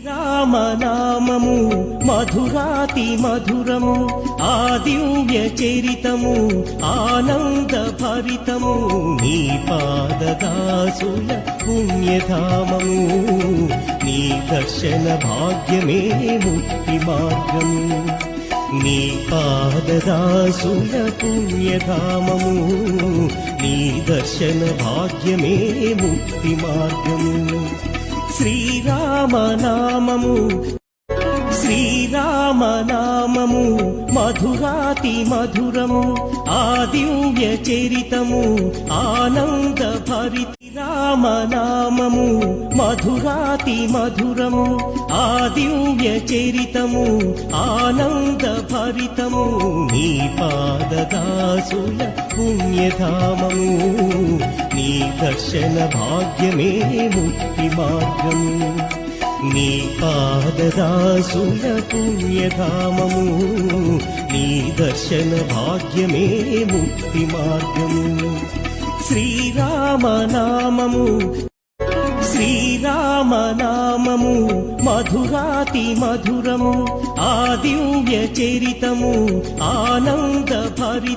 రామనామము మధురాతి మధురము ఆ దివ్య చరితము ఆనంద భరితము నీ పాదదాసుల పుణ్యధామము నీ దర్శన భాగ్యమే ముక్తి మార్గము నీ పాదదాసుల పుణ్యధామము నీ దర్శన భాగ్యమే ముక్తి మార్గము శ్రీరామనామము శ్రీరామనామము మధురాతి మధురము ఆ దివ్య చరితము ఆనంద భరిత రామనామము మధురాతి మధురము ఆ దివ్య చరితము ఆనంద భరితము నీ పాదదాసుల పుణ్యధామము నీ దర్శన భాగ్యమే ముక్తి మార్గము నీ పాదదాసుల పుణ్యధామము నీ దర్శన భాగ్యమే ముక్తి మార్గము శ్రీరామనామము శ్రీరామనామము మధురాతి మధురము ఆ దివ్య చరితము ఆనంద భరిత